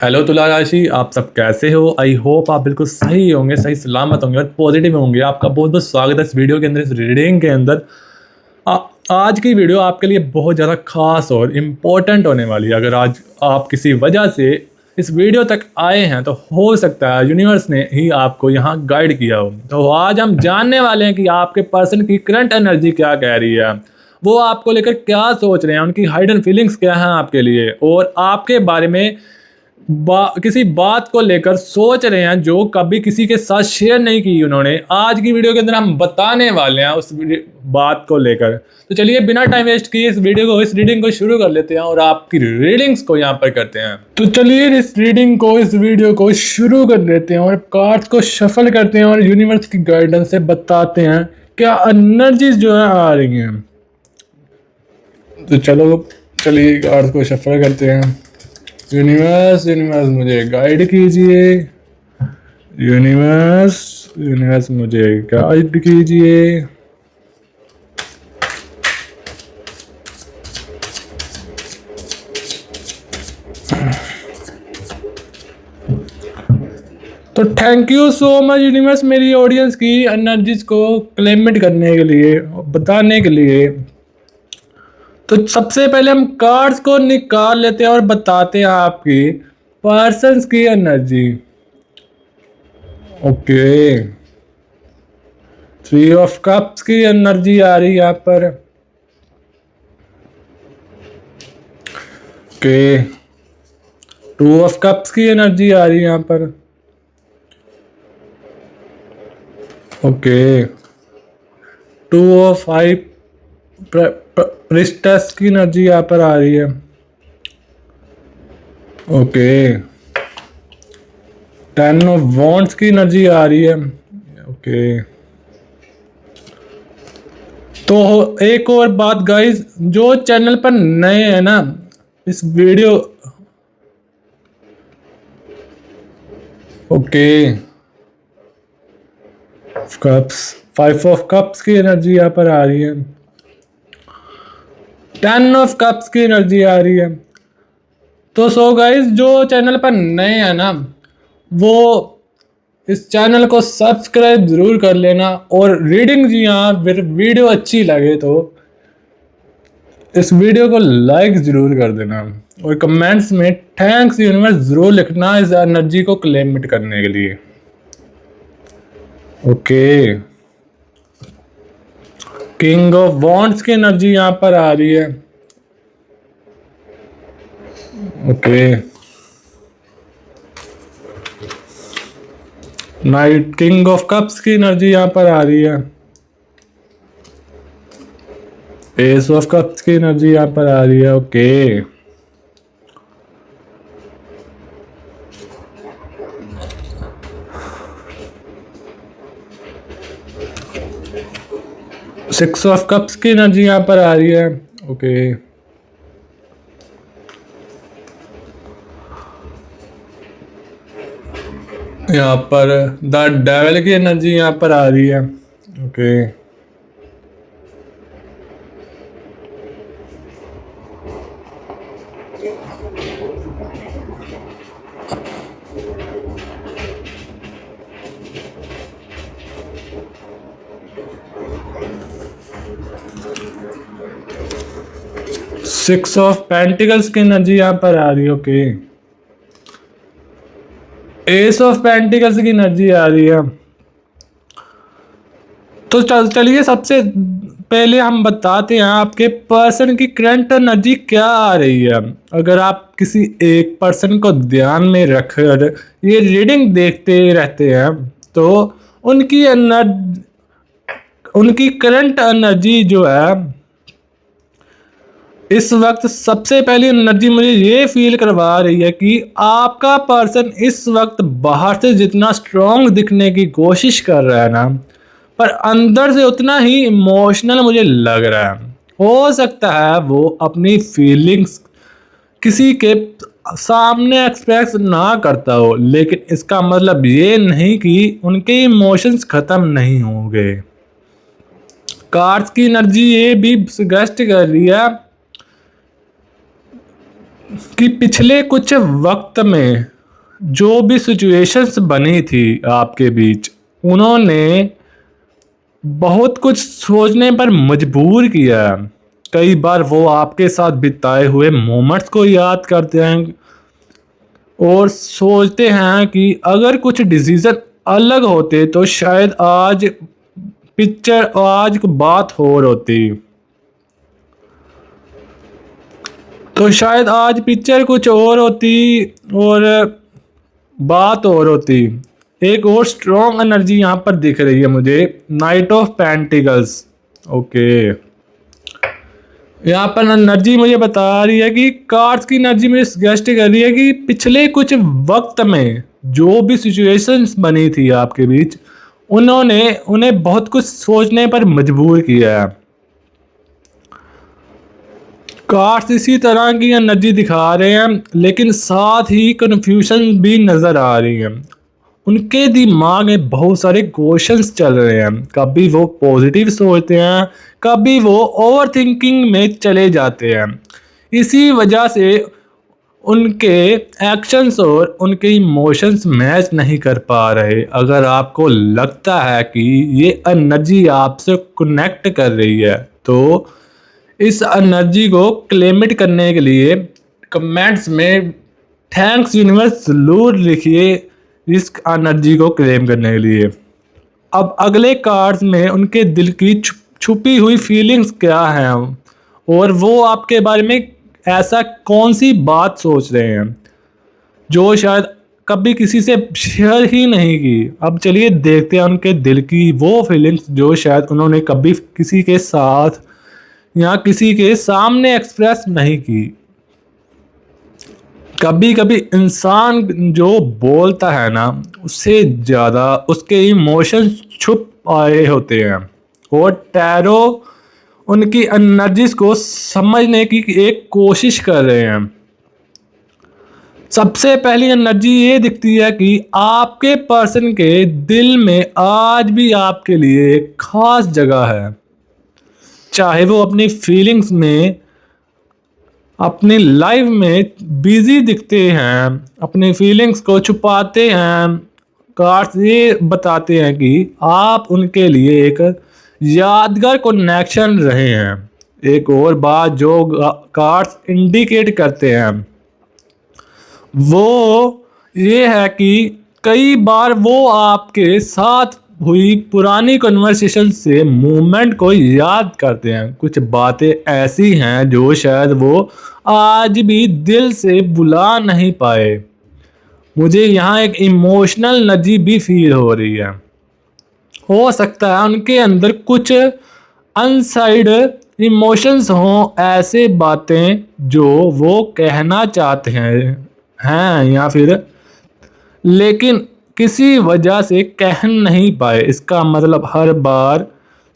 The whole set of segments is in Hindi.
हेलो तुला राशि, आप सब कैसे हो? आई होप आप बिल्कुल सही होंगे, सही सलामत होंगे और पॉजिटिव होंगे। आपका बहुत बहुत स्वागत है इस वीडियो के अंदर, इस रीडिंग के अंदर। आ, आज की वीडियो आपके लिए बहुत ज़्यादा खास और इम्पोर्टेंट होने वाली है। अगर आज आप किसी वजह से इस वीडियो तक आए हैं तो हो सकता है यूनिवर्स ने ही आपको यहाँ गाइड किया हो। तो आज हम जानने वाले हैं कि आपके पर्सन की करंट एनर्जी क्या कह रही है, वो आपको लेकर क्या सोच रहे हैं, उनकी हाइडन फीलिंग्स क्या हैं आपके लिए, और आपके बारे में किसी बात को लेकर सोच रहे हैं जो कभी किसी के साथ शेयर नहीं की उन्होंने। आज की वीडियो के अंदर हम बताने वाले हैं उस बात को लेकर। तो चलिए बिना टाइम वेस्ट किए इस रीडिंग को शुरू कर लेते हैं और आपकी रीडिंग्स को यहाँ पर करते हैं। तो चलिए इस वीडियो को शुरू कर लेते हैं और कार्ड्स को शफल करते हैं और यूनिवर्स की गाइडेंस से बताते हैं क्या एनर्जीज जो है आ रही हैं। तो चलिए कार्ड्स को शफल करते हैं। यूनिवर्स मुझे गाइड कीजिए। यूनिवर्स मुझे गाइड कीजिए। तो thank you so much universe, मेरी ऑडियंस की एनर्जीज को क्लेमेंट करने के लिए, बताने के लिए। तो सबसे पहले हम कार्ड्स को निकाल लेते हैं और बताते हैं आपकी पर्सन्स की एनर्जी। ओके, 3 ऑफ कप्स की एनर्जी आ रही है यहाँ पर। ओके, 2 ऑफ कप्स की एनर्जी आ रही है यहाँ पर। ओके, 2 ऑफ 5 प्रिस्टेस की एनर्जी यहाँ पर आ रही है। ओके, 10 ऑफ वॉन्ड्स की एनर्जी आ रही है। ओके, तो एक और बात गाइस, जो चैनल पर नए हैं ना, इस video okay cups, 5 of cups की एनर्जी यहाँ पर आ रही है। 10 ऑफ कप्स की एनर्जी आ रही है। तो सो गाइस, जो चैनल पर नए हैं ना, वो इस चैनल को सब्सक्राइब जरूर कर लेना। और रीडिंग जी हाँ, फिर वीडियो अच्छी लगे तो इस वीडियो को लाइक जरूर कर देना और कमेंट्स में थैंक्स यूनिवर्स जरूर लिखना इस एनर्जी को क्लेम करने के लिए। ओके, किंग ऑफ वॉन्ड्स की एनर्जी यहां पर आ रही है। Okay, night king of cups की एनर्जी यहां पर आ रही है। एस ऑफ कप्स की एनर्जी यहां पर आ रही है। ओके, 6 ऑफ कप्स की एनर्जी यहां पर आ रही है। ओके, यहाँ पर द डेविल की एनर्जी यहाँ पर आ रही है। ओके, सिक्स ऑफ पेंटिकल्स की एनर्जी यहाँ पर आ रही है। ओके, एस ऑफ पेंटिकल्स की एनर्जी आ रही है। तो चलिए सबसे पहले हम बताते हैं आपके पर्सन की करंट एनर्जी क्या आ रही है। अगर आप किसी एक पर्सन को ध्यान में रखकर ये रीडिंग देखते रहते हैं तो उनकी करंट एनर्जी जो है इस वक्त, सबसे पहली एनर्जी मुझे ये फील करवा रही है कि आपका पर्सन इस वक्त बाहर से जितना स्ट्रॉन्ग दिखने की कोशिश कर रहा है ना, पर अंदर से उतना ही इमोशनल मुझे लग रहा है। हो सकता है वो अपनी फीलिंग्स किसी के सामने एक्सप्रेस ना करता हो, लेकिन इसका मतलब ये नहीं कि उनके इमोशंस खत्म नहीं होंगे। कार्ड्स की एनर्जी ये भी सजेस्ट कर रही है कि पिछले कुछ वक्त में जो भी सिचुएशंस बनी थी आपके बीच, उन्होंने बहुत कुछ सोचने पर मजबूर किया है। कई बार वो आपके साथ बिताए हुए मोमेंट्स को याद करते हैं और सोचते हैं कि अगर कुछ डिसीजन अलग होते तो शायद आज बात और होती। तो शायद आज पिक्चर कुछ और होती और बात और होती। एक और स्ट्रॉन्ग एनर्जी यहाँ पर दिख रही है मुझे, नाइट ऑफ पेंटिकल्स। ओके, यहाँ पर एनर्जी मुझे बता रही है कि कार्ड्स की एनर्जी मुझे सजेस्ट कर रही है कि पिछले कुछ वक्त में जो भी सिचुएशंस बनी थी आपके बीच, उन्होंने उन्हें बहुत कुछ सोचने पर मजबूर किया है। कार्ड्स इसी तरह की एनर्जी दिखा रहे हैं, लेकिन साथ ही कन्फ्यूजन भी नज़र आ रही है। उनके दिमाग में बहुत सारे क्वेश्चंस चल रहे हैं। कभी वो पॉजिटिव सोचते हैं, कभी वो ओवर थिंकिंग में चले जाते हैं। इसी वजह से उनके एक्शंस और उनके इमोशंस मैच नहीं कर पा रहे। अगर आपको लगता है कि ये एनर्जी आपसे कनेक्ट कर रही है तो इस एनर्जी को क्लेमिट करने के लिए कमेंट्स में थैंक्स यूनिवर्स ज़रूर लिखिए इस एनर्जी को क्लेम करने के लिए। अब अगले कार्ड्स में उनके दिल की छुपी हुई फीलिंग्स क्या हैं और वो आपके बारे में ऐसा कौन सी बात सोच रहे हैं जो शायद कभी किसी से शेयर ही नहीं की। अब चलिए देखते हैं उनके दिल की वो फीलिंग्स जो शायद उन्होंने कभी किसी के साथ या किसी के सामने एक्सप्रेस नहीं की। कभी कभी इंसान जो बोलता है ना, उससे ज़्यादा उसके इमोशंस छुप आए होते हैं और टैरो उनकी एनर्जीज को समझने की एक कोशिश कर रहे हैं। सबसे पहली एनर्जी ये दिखती है कि आपके पर्सन के दिल में आज भी आपके लिए एक खास जगह है। चाहे वो अपनी फीलिंग्स में, अपनी लाइफ में बिजी दिखते हैं, अपनी फीलिंग्स को छुपाते हैं, कार्ड्स ये बताते हैं कि आप उनके लिए एक यादगार कनेक्शन रहे हैं। एक और बात जो कार्ड्स इंडिकेट करते हैं वो ये है कि कई बार वो आपके साथ हुई पुरानी कन्वर्सेशन से मोमेंट को याद करते हैं। कुछ बातें ऐसी हैं जो शायद वो आज भी दिल से भुला नहीं पाए। मुझे यहाँ एक इमोशनल एनर्जी भी फील हो रही है। हो सकता है उनके अंदर कुछ अनसाइड इमोशंस हों, ऐसे बातें जो वो कहना चाहते हैं या फिर लेकिन किसी वजह से कह नहीं पाए। इसका मतलब हर बार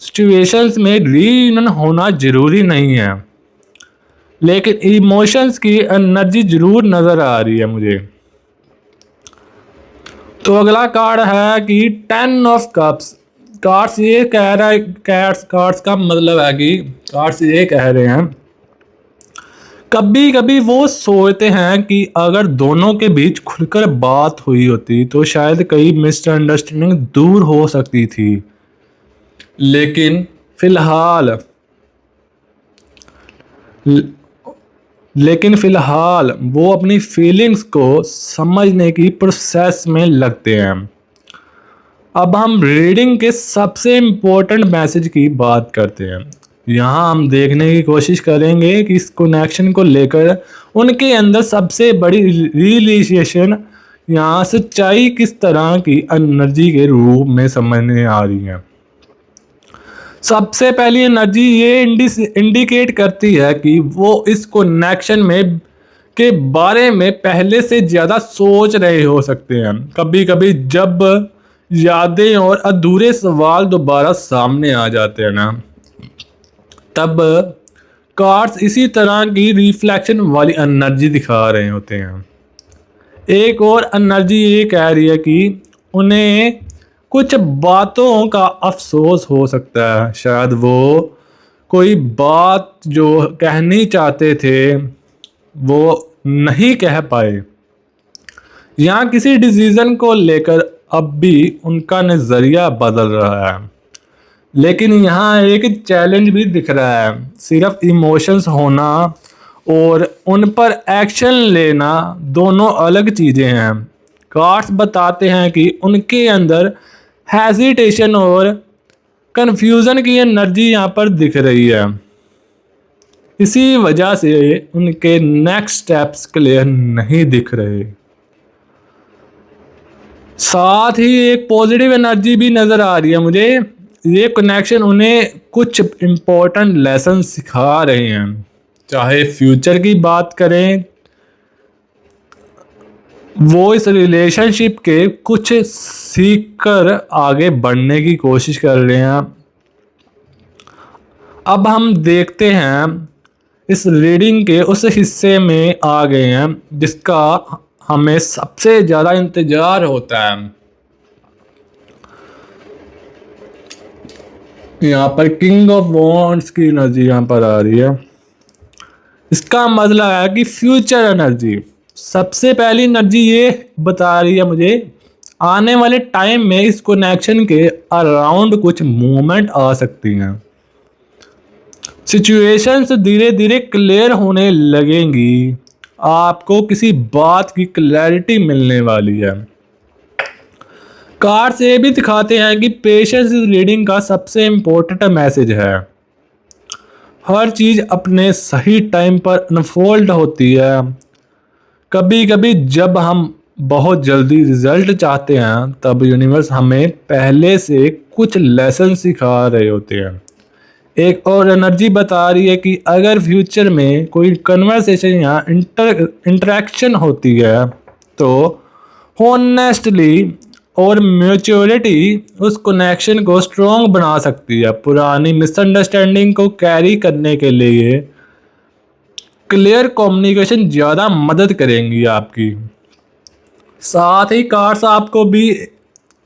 सिचुएशंस में रीयूनियन होना ज़रूरी नहीं है, लेकिन इमोशंस की एनर्जी ज़रूर नज़र आ रही है मुझे। तो अगला कार्ड है कि 10 ऑफ कप्स। कार्ड्स ये कह रहा है, कार्ड्स का मतलब है कि कार्ड्स ये कह रहे हैं कभी कभी वो सोचते हैं कि अगर दोनों के बीच खुलकर बात हुई होती तो शायद कई मिसअंडरस्टैंडिंग दूर हो सकती थी। लेकिन फिलहाल वो अपनी फीलिंग्स को समझने की प्रोसेस में लगते हैं। अब हम रीडिंग के सबसे इम्पोर्टेंट मैसेज की बात करते हैं। यहाँ हम देखने की कोशिश करेंगे कि इस कनेक्शन को लेकर उनके अंदर सबसे बड़ी रियलाइजेशन यहाँ सच्चाई किस तरह की एनर्जी के रूप में समझने आ रही है। सबसे पहली एनर्जी ये इंडिकेट करती है कि वो इस कनेक्शन में के बारे में पहले से ज़्यादा सोच रहे हो सकते हैं। कभी कभी जब यादें और अधूरे सवाल दोबारा सामने आ जाते हैं ना, तब कार्ड्स इसी तरह की रिफ्लेक्शन वाली एनर्जी दिखा रहे होते हैं। एक और एनर्जी ये कह रही है कि उन्हें कुछ बातों का अफसोस हो सकता है। शायद वो कोई बात जो कहनी चाहते थे वो नहीं कह पाए। यहाँ किसी डिसीजन को लेकर अब भी उनका नज़रिया बदल रहा है, लेकिन यहाँ एक चैलेंज भी दिख रहा है। सिर्फ इमोशंस होना और उन पर एक्शन लेना दोनों अलग चीज़ें हैं। कार्ड्स बताते हैं कि उनके अंदर हेजिटेशन और कन्फ्यूज़न की एनर्जी यहाँ पर दिख रही है। इसी वजह से उनके नेक्स्ट स्टेप्स क्लियर नहीं दिख रहे। साथ ही एक पॉजिटिव एनर्जी भी नज़र आ रही है मुझे। ये कनेक्शन उन्हें कुछ इम्पोर्टेंट लेसन सिखा रहे हैं। चाहे फ्यूचर की बात करें, वो इस रिलेशनशिप के कुछ सीख कर आगे बढ़ने की कोशिश कर रहे हैं। अब हम देखते हैं, इस रीडिंग के उस हिस्से में आ गए हैं जिसका हमें सबसे ज़्यादा इंतज़ार होता है। यहाँ पर किंग ऑफ वॉन्ड्स की एनर्जी यहाँ पर आ रही है। इसका मतलब है कि फ्यूचर एनर्जी। सबसे पहली एनर्जी ये बता रही है मुझे, आने वाले टाइम में इस कनेक्शन के अराउंड कुछ मूवमेंट आ सकती हैं। सिचुएशंस धीरे धीरे क्लियर होने लगेंगी। आपको किसी बात की क्लैरिटी मिलने वाली है। कार्ड्स ये भी दिखाते हैं कि पेशेंस इस रीडिंग का सबसे इम्पोर्टेंट मैसेज है। हर चीज़ अपने सही टाइम पर अनफोल्ड होती है। कभी कभी जब हम बहुत जल्दी रिजल्ट चाहते हैं, तब यूनिवर्स हमें पहले से कुछ लेसन सिखा रहे होते हैं। एक और एनर्जी बता रही है कि अगर फ्यूचर में कोई कन्वर्सेशन या इंटरेक्शन होती है, तो होनेस्टली और म्यूचुअलिटी उस कनेक्शन को स्ट्रॉन्ग बना सकती है। पुरानी मिसअंडरस्टैंडिंग को कैरी करने के लिए क्लियर कम्युनिकेशन ज़्यादा मदद करेंगी आपकी। साथ ही कार्ड्स आपको भी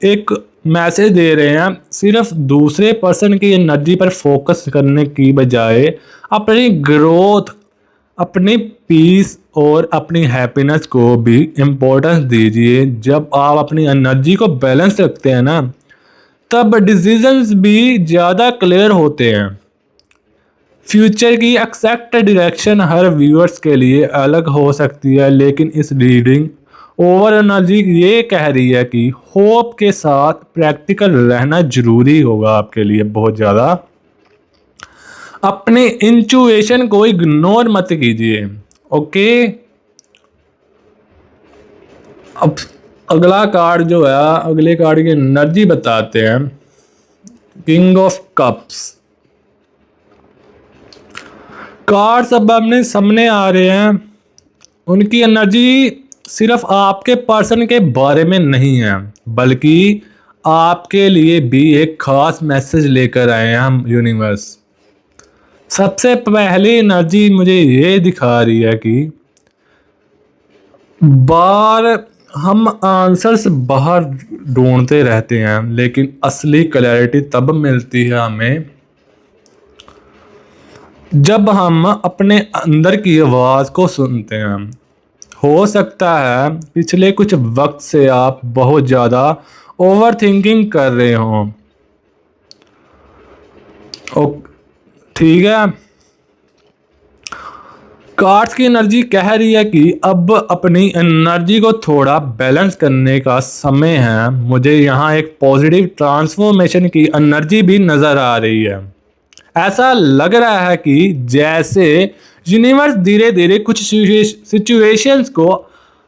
एक मैसेज दे रहे हैं, सिर्फ दूसरे पर्सन की एनर्जी पर फोकस करने की बजाय अपनी ग्रोथ, अपनी पीस और अपनी हैप्पीनेस को भी इम्पोर्टेंस दीजिए। जब आप अपनी एनर्जी को बैलेंस रखते हैं ना, तब डिसीजंस भी ज़्यादा क्लियर होते हैं। फ्यूचर की एक्सैक्ट डायरेक्शन हर व्यूअर्स के लिए अलग हो सकती है, लेकिन इस रीडिंग ओवर एनर्जी ये कह रही है कि होप के साथ प्रैक्टिकल रहना जरूरी होगा आपके लिए बहुत ज़्यादा। अपने इंट्यूशन को इग्नोर मत कीजिए, ओके। अब अगला कार्ड जो है, अगले कार्ड की एनर्जी बताते हैं, किंग ऑफ कप्स। कार्ड्स अब अपने सामने आ रहे हैं। उनकी एनर्जी सिर्फ आपके पर्सन के बारे में नहीं है, बल्कि आपके लिए भी एक खास मैसेज लेकर आए हैं हम यूनिवर्स। सबसे पहली एनर्जी मुझे ये दिखा रही है कि बार हम आंसर्स बाहर ढूंढते रहते हैं, लेकिन असली क्लैरिटी तब मिलती है हमें जब हम अपने अंदर की आवाज़ को सुनते हैं। हो सकता है पिछले कुछ वक्त से आप बहुत ज़्यादा ओवर थिंकिंग कर रहे हों। ठीक है, कार्ड्स की एनर्जी कह रही है कि अब अपनी एनर्जी को थोड़ा बैलेंस करने का समय है। मुझे यहाँ एक पॉजिटिव ट्रांसफॉर्मेशन की एनर्जी भी नज़र आ रही है। ऐसा लग रहा है कि जैसे यूनिवर्स धीरे धीरे कुछ सिचुएशंस को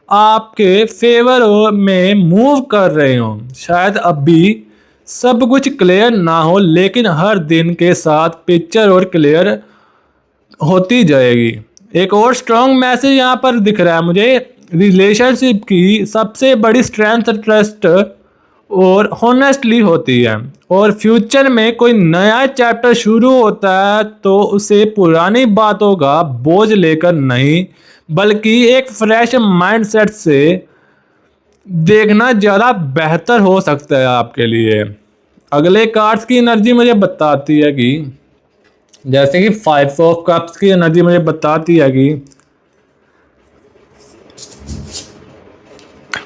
आपके फेवर में मूव कर रहे हो। शायद अभी सब कुछ क्लियर ना हो, लेकिन हर दिन के साथ पिक्चर और क्लियर होती जाएगी। एक और स्ट्रॉन्ग मैसेज यहाँ पर दिख रहा है मुझे। रिलेशनशिप की सबसे बड़ी स्ट्रेंथ ट्रस्ट और हॉनेस्टली होती है, और फ्यूचर में कोई नया चैप्टर शुरू होता है तो उसे पुरानी बातों का बोझ लेकर नहीं, बल्कि एक फ्रेश माइंडसेट से देखना ज़्यादा बेहतर हो सकता है आपके लिए। अगले कार्ड्स की एनर्जी मुझे बताती है कि जैसे कि 5 ऑफ कप्स की एनर्जी मुझे बताती है कि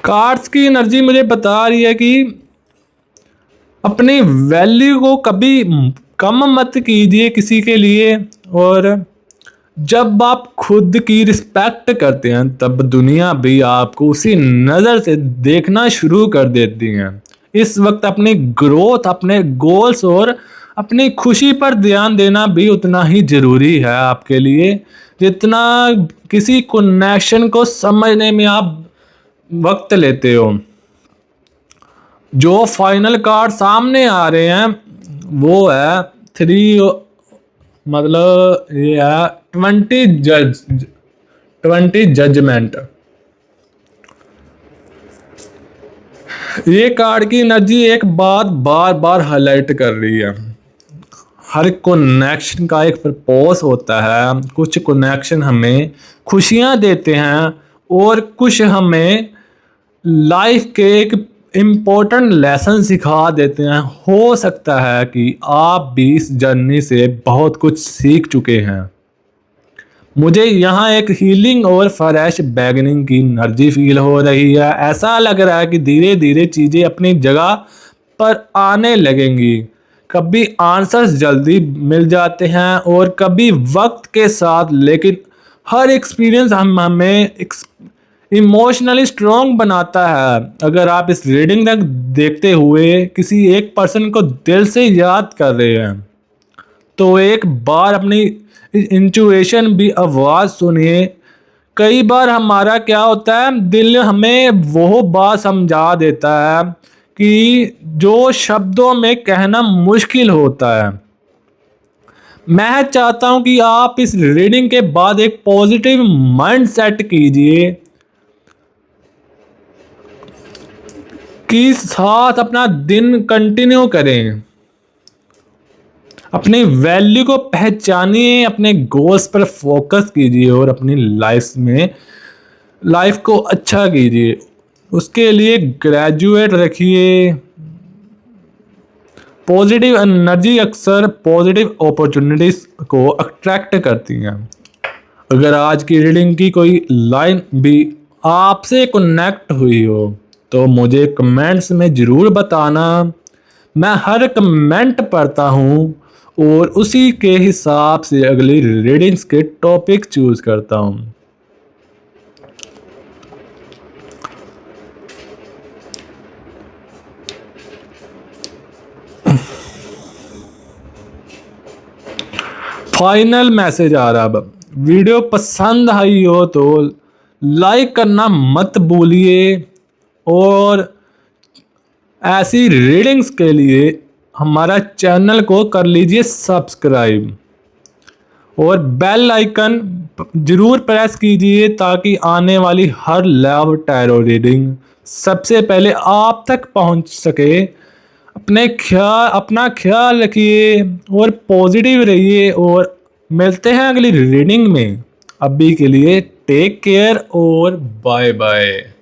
कार्ड्स की एनर्जी मुझे बता रही है कि अपनी वैल्यू को कभी कम मत कीजिए किसी के लिए, और जब आप खुद की रिस्पेक्ट करते हैं तब दुनिया भी आपको उसी नज़र से देखना शुरू कर देती है। इस वक्त अपनी ग्रोथ, अपने गोल्स और अपनी खुशी पर ध्यान देना भी उतना ही ज़रूरी है आपके लिए, जितना किसी कनेक्शन को समझने में आप वक्त लेते हो। जो फाइनल कार्ड सामने आ रहे हैं वो है 3, मतलब ये है 20 जजमेंट। ये कार्ड की एनर्जी एक बात बार बार हाईलाइट कर रही है। हर कनेक्शन का एक पर्पस होता है। कुछ कनेक्शन हमें खुशियां देते हैं और कुछ हमें लाइफ के एक इम्पोर्टेंट लेसन सिखा देते हैं। हो सकता है कि आप भी इस जर्नी से बहुत कुछ सीख चुके हैं। मुझे यहाँ एक हीलिंग और फ्रेश बिगिनिंग की एनर्जी फील हो रही है। ऐसा लग रहा है कि धीरे धीरे चीज़ें अपनी जगह पर आने लगेंगी। कभी आंसर्स जल्दी मिल जाते हैं और कभी वक्त के साथ, लेकिन हर एक्सपीरियंस हमें इमोशनली स्ट्रॉन्ग बनाता है। अगर आप इस रीडिंग तक देखते हुए किसी एक पर्सन को दिल से याद कर रहे हैं तो एक बार अपनी इंट्यूशन भी आवाज़ सुनिए। कई बार हमारा क्या होता है, दिल हमें वो बात समझा देता है कि जो शब्दों में कहना मुश्किल होता है। मैं चाहता हूं कि आप इस रीडिंग के बाद एक पॉजिटिव माइंड सेट कीजिए कि साथ अपना दिन कंटिन्यू करें। अपनी वैल्यू को पहचानिए, अपने गोल्स पर फोकस कीजिए और अपनी लाइफ को अच्छा कीजिए। उसके लिए ग्रेजुएट रखिए। पॉजिटिव एनर्जी अक्सर पॉजिटिव अपॉर्चुनिटीज को अट्रैक्ट करती हैं। अगर आज की रीडिंग की कोई लाइन भी आपसे कनेक्ट हुई हो तो मुझे कमेंट्स में ज़रूर बताना। मैं हर कमेंट पढ़ता हूँ और उसी के हिसाब से अगली रीडिंग्स के टॉपिक चूज करता हूँ। फाइनल मैसेज आ रहा। अब वीडियो पसंद आई हो तो लाइक करना मत भूलिए और ऐसी रीडिंग्स के लिए हमारा चैनल को कर लीजिए सब्सक्राइब और बेल आइकन जरूर प्रेस कीजिए ताकि आने वाली हर लव टैरो रीडिंग सबसे पहले आप तक पहुंच सके। अपना ख्याल रखिए और पॉजिटिव रहिए और मिलते हैं अगली रीडिंग में। अभी के लिए टेक केयर और बाय बाय।